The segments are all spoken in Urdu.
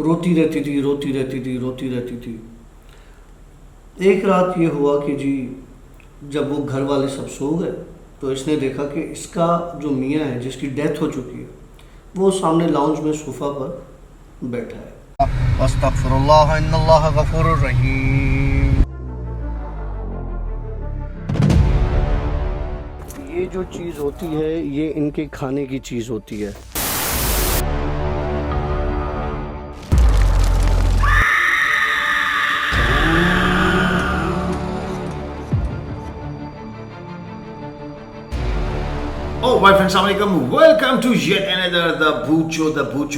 روتی رہتی تھی روتی رہتی تھی روتی رہتی تھی. ایک رات یہ ہوا کہ جی جب وہ گھر والے سب سو گئے تو اس نے دیکھا کہ اس کا جو میاں ہے جس کی ڈیتھ ہو چکی ہے وہ سامنے لاؤنج میں صوفہ پر بیٹھا ہے. استغفر اللہ ان اللہ غفور الرحیم. یہ جو چیز ہوتی ہے یہ ان کے کھانے کی چیز ہوتی ہے. مائی فرینڈ السلام علیکم، ویلکم ٹو یٹ انادر دا بھوت شو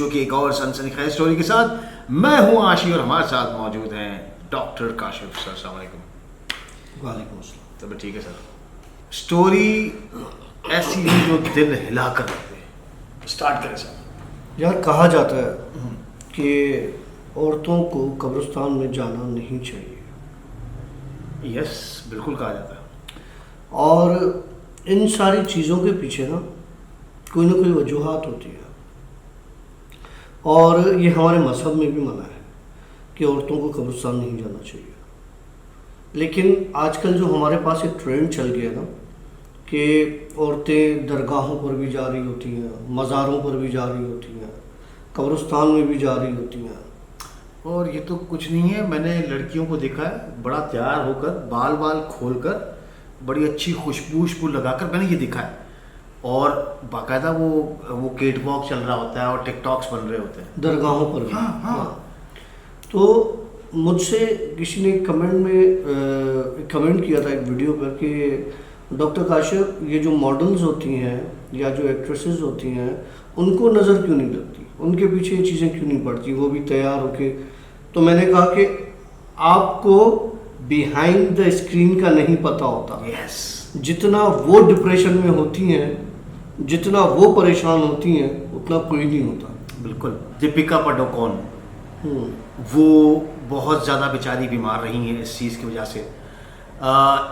کی ایک اور سنسنی خیز اسٹوری کے ساتھ. میں ہوں عاشی اور ہمارے ساتھ موجود ہیں ڈاکٹر کاشف سر. السلام علیکم. وعلیکم السلام. طبیعت ٹھیک ہے سر؟ اسٹوری ایسی ہے جو دل ہلا کر رکھتے ہیں. اسٹارٹ کریں سر. یار کہا جاتا ہے کہ عورتوں کو قبرستان میں جانا نہیں چاہیے. یس بالکل کہا جاتا ہے. اور ان ساری چیزوں کے پیچھے نا کوئی نہ کوئی وجوہات ہوتی ہے، اور یہ ہمارے مذہب میں بھی منع ہے کہ عورتوں کو قبرستان نہیں جانا چاہیے. لیکن آج کل جو ہمارے پاس ایک ٹرینڈ چل گیا نا کہ عورتیں درگاہوں پر بھی جا رہی ہوتی ہیں، مزاروں پر بھی جا رہی ہوتی ہیں، قبرستان میں بھی جا رہی ہوتی ہیں. اور یہ تو کچھ نہیں ہے، میں نے لڑکیوں کو دیکھا ہے بڑا تیار ہو کر بال کھول کر بڑی اچھی خوشبو لگا کر، میں نے یہ دیکھا ہے. اور باقاعدہ وہ کیٹ واک چل رہا ہوتا ہے اور ٹک ٹاکس بن رہے ہوتے ہیں درگاہوں پر بھی. ہاں. تو مجھ سے کسی نے کمنٹ کیا تھا ایک ویڈیو پر کہ ڈاکٹر کاشف یہ جو ماڈلز ہوتی ہیں یا جو ایکٹریسز ہوتی ہیں ان کو نظر کیوں نہیں لگتی، ان کے پیچھے یہ چیزیں کیوں نہیں پڑتی، وہ بھی تیار ہو کے. تو میں نے کہا کہ آپ کو بیہائنڈ دا اسکرین کا نہیں پتہ ہوتا. یس. جتنا وہ ڈپریشن میں ہوتی ہیں، جتنا وہ پریشان ہوتی ہیں، اتنا کوئی نہیں ہوتا. بالکل. دیپیکا پڈوکون وہ بہت زیادہ بیچاری بیمار رہی ہیں اس چیز کی وجہ سے.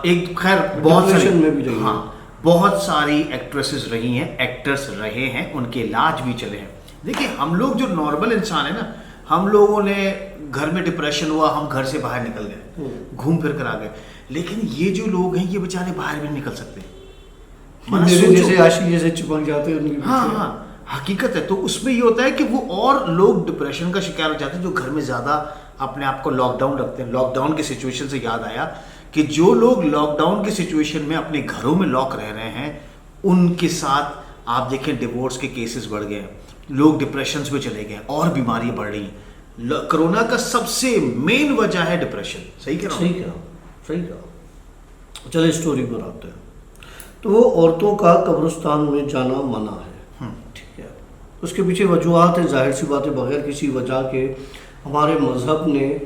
ایک خیر بہت ڈپریشن میں بھی رہی ہیں. ہاں بہت ساری ایکٹریسز رہی ہیں، ایکٹرس رہے ہیں، ان کے علاج بھی چلے ہیں. دیکھیے ہم لوگ جو نارمل انسان ہیں نا، ہم لوگوں نے گھر میں ڈپریشن ہوا ہم گھر سے باہر نکل گئے، گھوم پھر کر آ گئے. لیکن یہ جو لوگ ہیں یہ بیچارے باہر بھی نکل سکتے ہیں، جیسے عاشق جیسے چپک جاتے ہیں. ہاں حقیقت ہے. تو اس میں یہ ہوتا ہے کہ وہ اور لوگ ڈپریشن کا شکار ہو جاتے ہیں جو گھر میں زیادہ اپنے آپ کو لاک ڈاؤن رکھتے ہیں. لاک ڈاؤن کی سچویشن سے یاد آیا کہ جو لوگ لاک ڈاؤن کی سچویشن میں اپنے گھروں میں لاک رہ رہے ہیں ان کے ساتھ آپ دیکھیں ڈیورس کے کیسز بڑھ گئے ہیں، لوگ ڈپریشنز میں چلے گئے اور بیماریاں بڑھ رہی ہیں. کرونا کا سب سے مین وجہ ہے ڈپریشن. صحیح کہا. چلے اسٹوری پر آتے ہیں. تو وہ عورتوں کا قبرستان میں جانا منع ہے. ٹھیک ہے. اس کے پیچھے وجوہات ہیں، ظاہر سی بات ہے، بغیر کسی وجہ کے ہمارے مذہب نے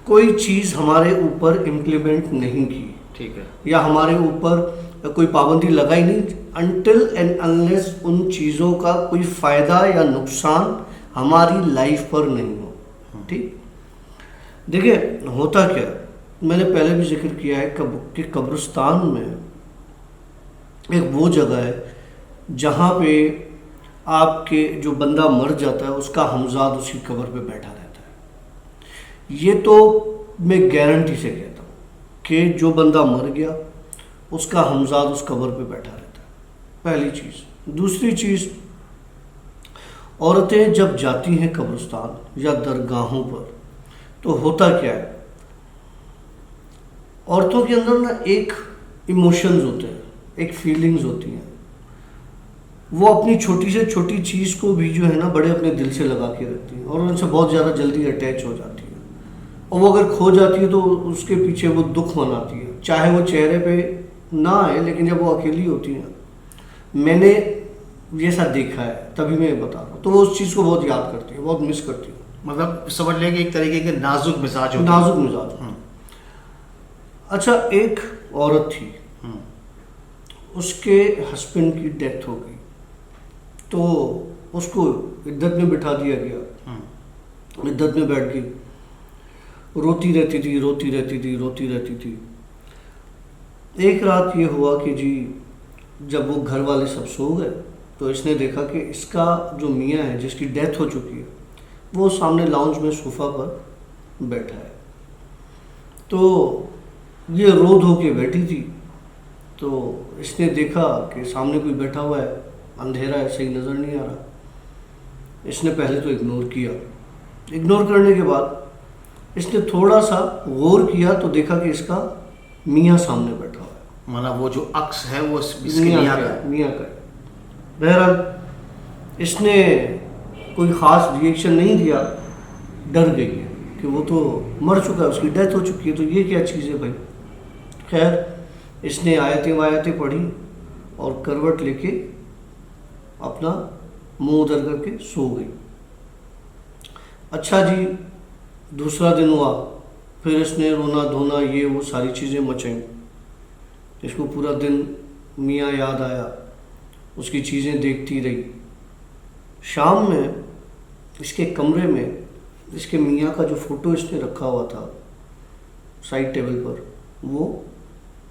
کوئی چیز ہمارے اوپر امپلیمنٹ نہیں کی. ٹھیک ہے. یا ہمارے اوپر کوئی پابندی لگائی نہیں انٹل اینڈ انلیس ان چیزوں کا کوئی فائدہ یا نقصان ہماری لائف پر نہیں ہو. ٹھیک. دیکھیں ہوتا کیا، میں نے پہلے بھی ذکر کیا ہے کہ قبرستان میں ایک وہ جگہ ہے جہاں پہ آپ کے جو بندہ مر جاتا ہے اس کا ہمزاد اس کی قبر پہ بیٹھا رہتا ہے. یہ تو میں گارنٹی سے کہتا ہوں کہ جو بندہ مر گیا اس کا ہمزاد اس قبر پہ بیٹھا رہتا ہے. پہلی چیز. دوسری چیز، عورتیں جب جاتی ہیں قبرستان یا درگاہوں پر تو ہوتا کیا ہے، عورتوں کے اندر نا ایک ایموشنز ہوتے ہیں، ایک فیلنگز ہوتی ہیں. وہ اپنی چھوٹی سے چھوٹی چیز کو بھی جو ہے نا بڑے اپنے دل سے لگا کے رکھتی ہیں اور ان سے بہت زیادہ جلدی اٹیچ ہو جاتی ہے. اور وہ اگر کھو جاتی ہے تو اس کے پیچھے وہ دکھ مناتی ہے، چاہے وہ چہرے پہ نہ آئے لیکن جب وہ اکیلی ہوتی ہیں. میں نے یہ سب دیکھا ہے تبھی میں یہ بتا رہا ہوں. تو وہ اس چیز کو بہت یاد کرتی ہے، بہت مس کرتی ہے. مطلب سمجھ لیں کہ ایک طریقے کے نازک مزاج ہوتے ہیں. نازک مزاج. اچھا ایک عورت تھی، اس کے ہسبینڈ کی ڈیتھ ہو گئی تو اس کو عدت میں بٹھا دیا گیا. عدت میں بیٹھ گئی، روتی رہتی تھی روتی رہتی تھی روتی رہتی تھی. ایک رات یہ ہوا کہ جی جب وہ گھر والے سب سو گئے تو اس نے دیکھا کہ اس کا جو میاں ہے جس کی ڈیتھ ہو چکی ہے وہ سامنے لاؤنج میں صوفہ پر بیٹھا ہے. تو یہ رو دھو کے بیٹھی تھی. تو اس نے دیکھا کہ سامنے کوئی بیٹھا ہوا ہے, اندھیرا ہے, صحیح نظر نہیں آ رہا. اس نے پہلے تو اگنور کیا. اگنور کرنے کے بعد اس نے تھوڑا سا غور کیا تو دیکھا کہ اس کا میاں سامنے بیٹھا ہوا ہے. مطلب وہ جو عکس ہے وہ اس کے میاں کا ہے. میاں کا ہے. بہرحال اس نے کوئی خاص ریئیکشن نہیں دیا, ڈر گئی ہے کہ وہ تو مر چکا ہے, اس کی ڈیتھ ہو چکی ہے, تو یہ کیا چیز ہے بھائی. خیر اس نے آیتیں پڑھی اور کروٹ لے کے اپنا منہ ادھر کر کے سو گئی. اچھا جی, دوسرا دن ہوا, پھر اس نے رونا دھونا یہ وہ ساری چیزیں مچائیں. اس کو پورا دن میاں یاد آیا, اس کی چیزیں دیکھتی رہی. شام میں اس کے کمرے میں اس کے میاں کا جو فوٹو اس نے رکھا ہوا تھا سائڈ ٹیبل پر, وہ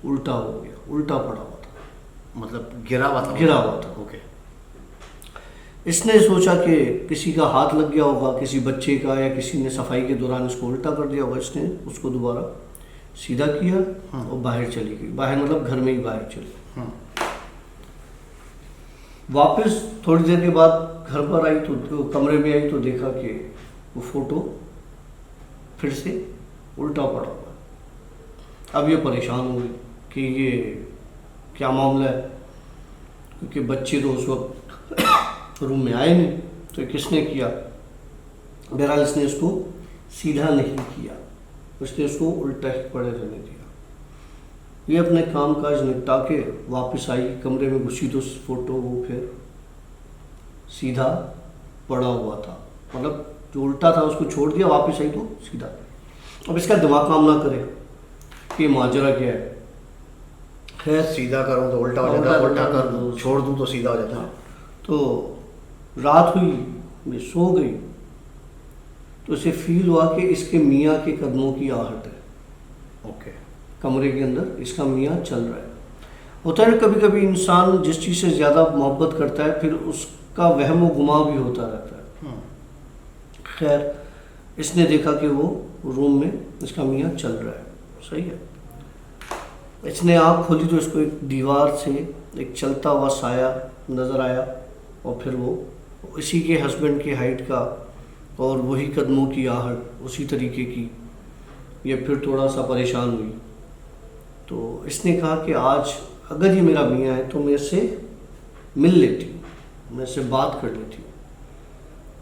الٹا ہو گیا, الٹا پڑا ہوا تھا. مطلب گرا ہوا تھا. اوکے. اس نے سوچا کہ کسی کا ہاتھ لگ گیا ہوگا, کسی بچے کا, یا کسی نے صفائی کے دوران اس کو الٹا کر دیا ہوگا. اس نے اس کو دوبارہ سیدھا کیا اور باہر چلی گئی. باہر مطلب گھر میں ہی باہر چلی. واپس تھوڑی دیر کے بعد گھر پر آئی تو کمرے میں آئی تو دیکھا کہ وہ فوٹو پھر سے الٹا پڑا ہوا. اب یہ پریشان ہو گئی کہ یہ کیا معاملہ ہے, کیونکہ بچے تو اس وقت روم میں آئے نہیں, تو کس نے کیا. بہرحال اس نے اس کو سیدھا نہیں کیا, اس نے اس کو الٹا ہی پڑے رہنے دیا. یہ اپنے کام کاج نپٹا کے واپس آئی, کمرے میں گھسی تو فوٹو وہ پھر سیدھا پڑا ہوا تھا. مطلب جو الٹا تھا اس کو چھوڑ دیا, واپس آئی تو سیدھا. اب اس کا دماغ کام نہ کرے کہ ماجرا کیا ہے. خیر سیدھا کروں تو الٹا ہو جاتا, الٹا کر دوں چھوڑ دوں تو سیدھا ہو جاتا. تو رات ہوئی, میں سو گئی تو اسے فیل ہوا کہ اس کے میاں کے قدموں کی آہٹ ہے. اوکے. کمرے کے اندر اس کا میاں چل رہا ہے. ہوتا ہے نا کبھی کبھی انسان جس چیز سے زیادہ محبت کرتا ہے پھر اس کا وہم و گما بھی ہوتا رہتا ہے. خیر اس نے دیکھا کہ وہ روم میں اس کا میاں چل رہا ہے. صحیح ہے. اس نے آنکھ کھولی تو اس کو ایک دیوار سے ایک چلتا ہوا سایہ نظر آیا, اور پھر وہ اسی کے ہسبینڈ کی ہائٹ کا اور وہی قدموں کی آہٹ اسی طریقے کی. یہ پھر تھوڑا سا پریشان ہوئی تو اس نے کہا کہ آج اگر یہ میرا میاں ہے تو میں اس سے مل لیتی ہوں, میں اس سے بات کر لیتی ہوں.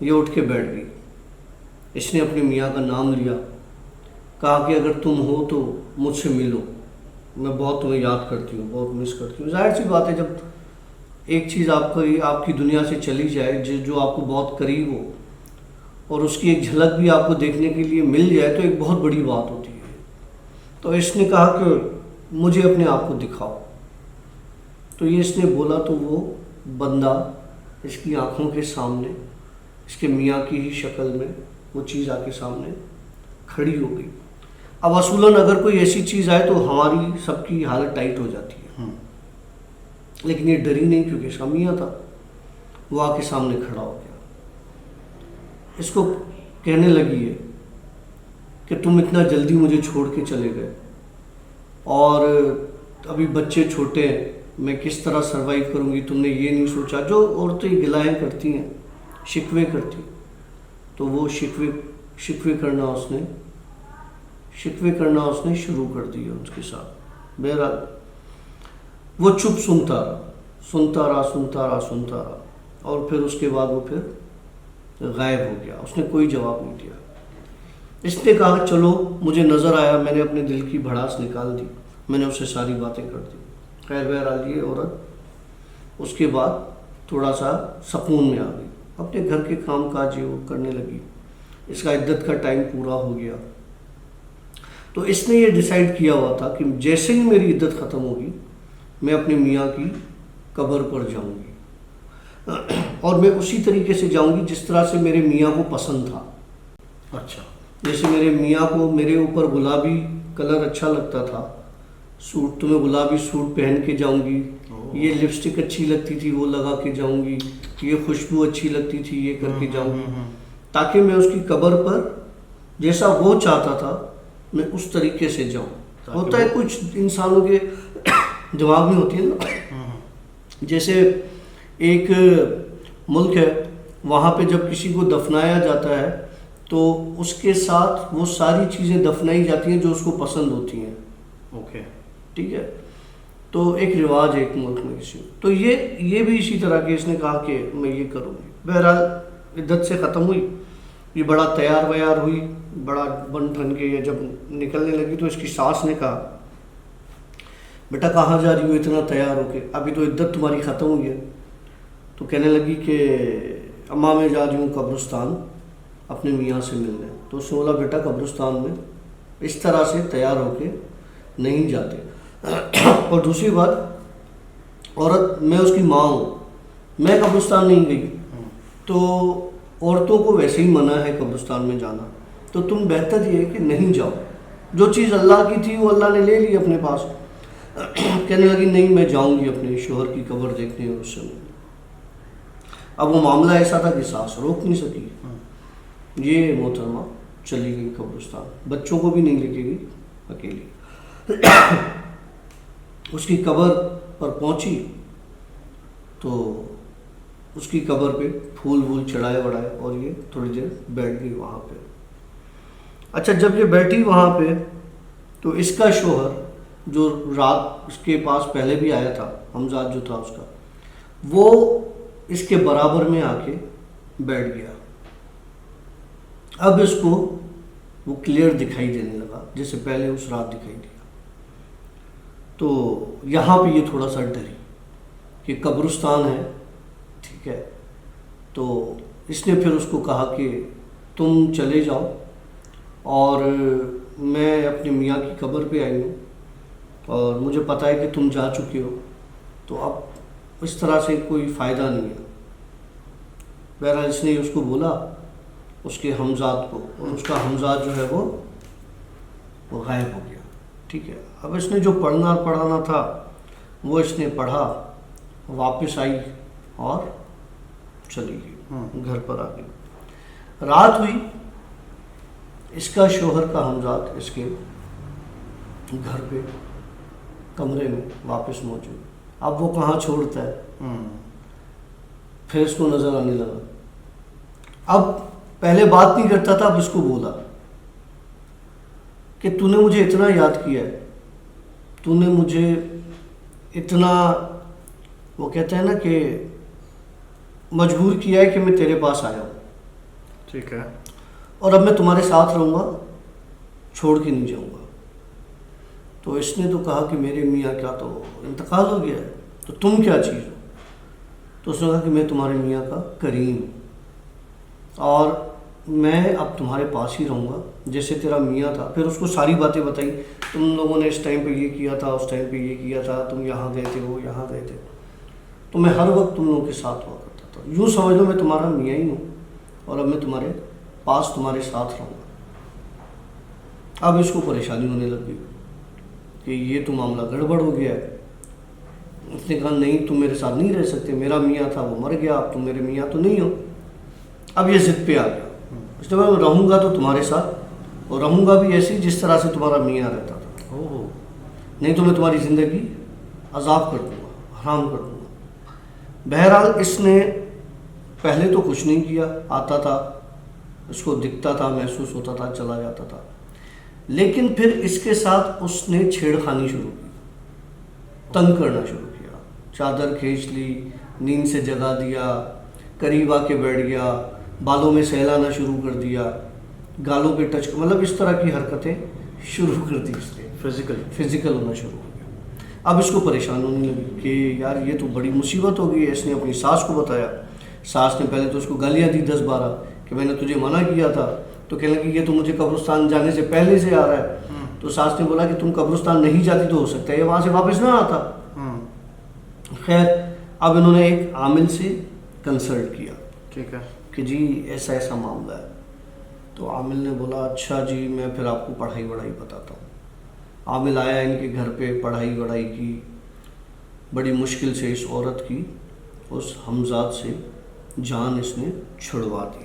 یہ اٹھ کے بیٹھ گئی. اس نے اپنے میاں کا نام لیا, کہا کہ اگر تم ہو تو مجھ سے ملو, میں بہت تمہیں یاد کرتی ہوں, بہت مس کرتی ہوں. ظاہر سی بات ہے جب ایک چیز آپ کی دنیا سے چلی جائے جو آپ کو بہت قریب ہو اور اس کی ایک جھلک بھی آپ کو دیکھنے کے لیے مل جائے تو ایک بہت بڑی بات ہوتی ہے. تو اس نے کہا کہ مجھے اپنے آپ کو دکھاؤ. تو یہ اس نے بولا تو وہ بندہ اس کی آنکھوں کے سامنے اس کے میاں کی ہی شکل میں وہ چیز آ کے سامنے کھڑی ہو گئی. اب اصولاً اگر کوئی ایسی چیز آئے تو ہماری سب کی حالت ٹائٹ ہو جاتی ہے, لیکن یہ ڈری نہیں کیونکہ اس کا میاں تھا. وہ آ کے سامنے کھڑا ہو گیا. اس کو کہنے لگی ہے کہ تم اتنا جلدی مجھے چھوڑ کے چلے گئے اور ابھی بچے چھوٹے ہیں, میں کس طرح سروائیو کروں گی. تم نے یہ نہیں سوچا. جو عورتیں گلائیں کرتی ہیں, شکوے کرتی, تو وہ شکوے کرنا اس نے شروع کر دیا اس کے ساتھ. بہرحال وہ چپ سنتا رہا اور پھر اس کے بعد وہ پھر غائب ہو گیا. اس نے کوئی جواب نہیں دیا. اس نے کہا چلو مجھے نظر آیا, میں نے اپنے دل کی بھڑاس نکال دی, میں نے اسے ساری باتیں کر دی. خیر بہرحال یہ عورت اس کے بعد تھوڑا سا سکون میں آ گئی, اپنے گھر کے کام کاج وہ کرنے لگی. اس کا عدت کا ٹائم پورا ہو گیا تو اس نے یہ ڈیسائیڈ کیا ہوا تھا کہ جیسے ہی میری عدت ختم ہوگی میں اپنے میاں کی قبر پر جاؤں گی, اور میں اسی طریقے سے جاؤں گی جس طرح سے میرے میاں کو پسند تھا. اچھا. جیسے میرے میاں کو میرے اوپر گلابی کلر اچھا لگتا تھا, سوٹ تو میں گلابی سوٹ پہن کے جاؤں گی, یہ لپسٹک اچھی لگتی تھی وہ لگا کے جاؤں گی, یہ خوشبو اچھی لگتی تھی یہ کر کے جاؤں گی. تاکہ میں اس کی قبر پر جیسا وہ چاہتا تھا میں اس طریقے سے جاؤں. ہوتا ہے کچھ انسانوں کے دماغ میں ہوتی ہے نا, جیسے ایک ملک ہے وہاں پہ جب کسی کو دفنایا جاتا ہے تو اس کے ساتھ وہ ساری چیزیں دفنائی جاتی ہیں جو اس کو پسند ہوتی ہیں. اوکے, ٹھیک ہے, تو ایک رواج ہے ایک ملک میں کسی, تو یہ بھی اسی طرح کہ اس نے کہا کہ میں یہ کروں گی. بہرحال عدت سے ختم ہوئی, یہ بڑا تیار ویار ہوئی, بڑا بن ٹھن کے جب نکلنے لگی تو اس کی ساس نے کہا بیٹا کہاں جا رہی ہو اتنا تیار ہو کے, ابھی تو عدت تمہاری ختم ہوئی ہے. تو کہنے لگی کہ اماں میں جا رہی ہوں قبرستان اپنے میاں سے ملنے. تو اس نے بولا بیٹا قبرستان میں اس طرح سے تیار ہو کے نہیں جاتے. اور دوسری بات, عورت میں اس کی ماں ہوں, میں قبرستان نہیں گئی تو عورتوں کو ویسے ہی منع ہے قبرستان میں جانا, تو تم بہتر یہ ہے کہ نہیں جاؤ. جو چیز اللہ کی تھی وہ اللہ نے لے لی اپنے پاس. کہنے لگی نہیں میں جاؤں گی اپنے شوہر کی قبر دیکھنے اور اس سے ملنے. اب وہ معاملہ ایسا تھا کہ ساس روک نہیں سکی. یہ محترمہ چلی گئی قبرستان, بچوں کو بھی نہیں لے کے گئی, اکیلی. اس کی قبر پر پہنچی تو اس کی قبر پہ پھول وول چڑھائے وڑھائے اور یہ تھوڑی دیر بیٹھ گئی وہاں پہ. اچھا جب یہ بیٹھی وہاں پہ تو اس کا شوہر جو رات اس کے پاس پہلے بھی آیا تھا, حمزاد جو تھا اس کا, وہ اس کے برابر میں آ کے بیٹھ گیا. اب اس کو وہ کلیئر دکھائی دینے لگا جیسے پہلے اس رات دکھائی دیا. تو یہاں پہ یہ تھوڑا سا ڈری کہ قبرستان ہے, ٹھیک ہے. تو اس نے پھر اس کو کہا کہ تم چلے جاؤ اور میں اپنے میاں کی قبر پہ آئی ہوں اور مجھے پتہ ہے کہ تم جا چکے ہو, تو اب اس طرح سے کوئی فائدہ نہیں ہے. بہرحال اس نے اس کو بولا اس کے حمزاد کو, اور اس کا حمزاد جو ہے وہ غائب ہو گیا. ٹھیک ہے, اب اس نے جو پڑھانا تھا وہ اس نے پڑھا, واپس آئی اور چلی گئی گھر پر آ گئی. رات ہوئی, اس کا شوہر کا حمزاد اس کے گھر پہ کمرے میں واپس موجود. اب وہ کہاں چھوڑتا ہے, پھر اس کو نظر آنے لگا. اب پہلے بات نہیں کرتا تھا, اب اس کو بولا کہ تو نے مجھے اتنا یاد کیا ہے, تو نے مجھے اتنا, وہ کہتے ہیں نا کہ مجبور کیا ہے کہ میں تیرے پاس آیا ہوں. ٹھیک ہے, اور اب میں تمہارے ساتھ رہوں گا, چھوڑ کے نہیں جاؤں گا. تو اس نے تو کہا کہ میرے میاں کا تو انتقال ہو گیا ہے, تو تم کیا چیز ہو. تو اس نے کہا کہ میں تمہارے میاں کا کریم ہوں اور میں اب تمہارے پاس ہی رہوں گا جیسے تیرا میاں تھا. پھر اس کو ساری باتیں بتائی, تم لوگوں نے اس ٹائم پہ یہ کیا تھا, اس ٹائم پہ یہ کیا تھا, تم یہاں گئے تھے, وہ یہاں گئے تھے, تو میں ہر وقت تم لوگوں کے ساتھ ہوا کرتا تھا. یوں سمجھ لو میں تمہارا میاں ہی ہوں اور اب میں تمہارے پاس تمہارے ساتھ رہوں گا. اب اس کو پریشانی ہونے لگ گئی کہ یہ تو معاملہ گڑبڑ ہو گیا ہے. اس نے کہا نہیں تم میرے ساتھ نہیں رہ سکتے, میرا میاں تھا وہ مر گیا, اب تم میرے میاں تو نہیں ہو. اب یہ ضد پہ آ گیا. اس نے کہا میں رہوں گا تو تمہارے ساتھ, اور رہوں گا بھی ایسی جس طرح سے تمہارا میاں رہتا تھا, نہیں تو میں تمہاری زندگی عذاب کر دوں گا, حرام کر دوں گا. بہرحال اس نے پہلے تو کچھ نہیں کیا, آتا تھا, اس کو دکھتا تھا, محسوس ہوتا تھا, چلا جاتا تھا. لیکن پھر اس کے ساتھ اس نے چھیڑ خانی شروع کی, تنگ کرنا شروع کیا. چادر کھینچ لی, نیند سے جگا دیا, قریب آ کے بیٹھ گیا, بالوں میں سہلانا شروع کر دیا, گالوں پہ ٹچ, مطلب اس طرح کی حرکتیں شروع کر دی. اس نے فزیکل ہونا شروع ہو گیا. اب اس کو پریشان ہونے لگی کہ یار یہ تو بڑی مصیبت ہو گئی ہے. اس نے اپنی ساس کو بتایا. ساس نے پہلے تو اس کو گالیاں دی 10-12 کہ میں نے تجھے منع کیا تھا, تو کہنے لگی یہ تو مجھے قبرستان جانے سے پہلے سے آ رہا ہے. تو ساس نے بولا کہ تم قبرستان نہیں جاتی تو ہو سکتا ہے یہ وہاں سے واپس نہ آتا. خیر اب انہوں نے ایک عامل سے کنسلٹ کیا, ٹھیک ہے, کہ جی ایسا ایسا معاملہ ہے. تو عامل نے بولا اچھا جی میں پھر آپ کو پڑھائی وڑھائی بتاتا ہوں. عامل آیا ان کے گھر پہ, پڑھائی وڑھائی کی, بڑی مشکل سے اس عورت کی, اس حمزاد سے جان اس نے چھڑوا دی.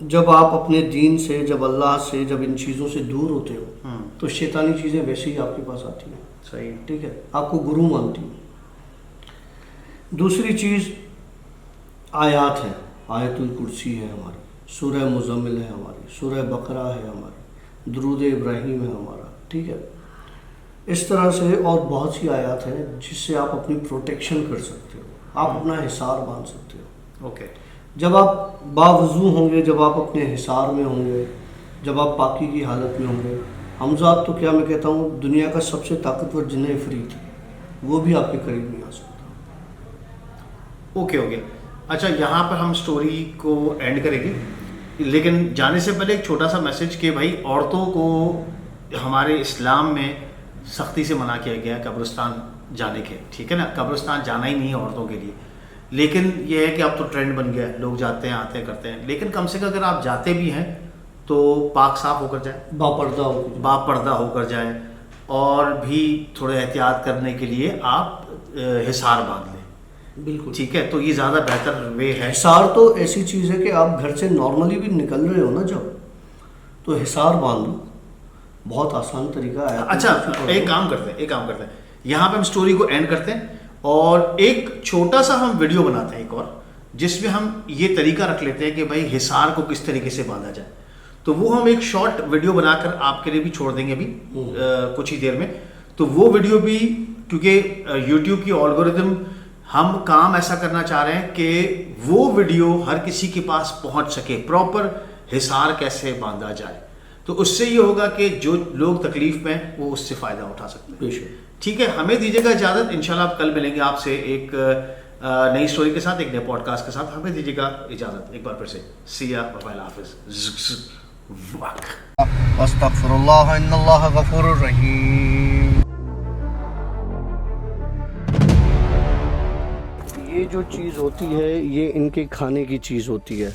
جب آپ اپنے دین سے، جب اللہ سے، جب ان چیزوں سے دور ہوتے ہو تو شیطانی چیزیں ویسے ہی آپ کے پاس آتی ہیں. صحیح. ٹھیک ہے، آپ کو گرو مانتی ہیں. دوسری چیز آیات ہیں. آیت الکرسی ہے ہماری، سورہ مزمل ہے ہماری، سورہ بقرہ ہے ہماری، درود ابراہیم ہے ہمارا. ٹھیک ہے، اس طرح سے اور بہت سی آیات ہیں جس سے آپ اپنی پروٹیکشن کر سکتے ہو، آپ اپنا حصار باندھ سکتے ہو. اوکے. جب آپ باوضو ہوں گے، جب آپ اپنے حصار میں ہوں گے، جب آپ پاکی کی حالت میں ہوں گے، حمزات تو کیا میں کہتا ہوں دنیا کا سب سے طاقتور جن عفریت ہے، وہ بھی آپ کے قریب نہیں آ سکتا. Okay okay. اچھا، یہاں پر ہم سٹوری کو اینڈ کریں گے، لیکن جانے سے پہلے ایک چھوٹا سا میسج کہ بھائی عورتوں کو ہمارے اسلام میں سختی سے منع کیا گیا ہے قبرستان جانے کے. ٹھیک ہے نا، قبرستان جانا ہی نہیں ہے عورتوں کے لیے. لیکن یہ ہے کہ اب تو ٹرینڈ بن گیا ہے، لوگ جاتے ہیں، آتے ہیں، کرتے ہیں. لیکن کم سے کم اگر آپ جاتے بھی ہیں تو پاک صاف ہو کر جائیں، باپردہ ہو کر جائیں، اور بھی تھوڑے احتیاط کرنے کے لیے آپ حصار باندھ لیں. بالکل ٹھیک ہے، تو یہ زیادہ بہتر وے ہے. حصار تو ایسی چیز ہے کہ آپ گھر سے نارملی بھی نکل رہے ہو نا جب، تو حصار باندھ لو، بہت آسان طریقہ ہے. اچھا، ایک کام کرتے ہیں یہاں پہ ہم سٹوری کو اینڈ کرتے ہیں، اور ایک چھوٹا سا ہم ویڈیو بناتے ہیں ایک اور، جس میں ہم یہ طریقہ رکھ لیتے ہیں کہ بھائی حصار کو کس طریقے سے باندھا جائے. تو وہ ہم ایک شارٹ ویڈیو بنا کر آپ کے لیے بھی چھوڑ دیں گے ابھی کچھ ہی دیر میں. تو وہ ویڈیو بھی، کیونکہ یوٹیوب کی الگورتھم، ہم کام ایسا کرنا چاہ رہے ہیں کہ وہ ویڈیو ہر کسی کے پاس پہنچ سکے، پراپر حصار کیسے باندھا جائے. تو اس سے یہ ہوگا کہ جو لوگ تکلیف میں ہیں وہ اس سے فائدہ اٹھا سکتے ہیں. ٹھیک ہے، ہمیں دیجیے گا اجازت. انشاءاللہ آپ کل ملیں گے آپ سے ایک نئی سٹوری کے ساتھ، ایک نئے پوڈ کاسٹ کے ساتھ. ہمیں دیجیے گا اجازت ایک بار پھر سے. سی یا، بائے، اللہ حافظ. استغفر اللہ ان اللہ غفور الرحیم. یہ جو چیز ہوتی ہے یہ ان کے کھانے کی چیز ہوتی ہے.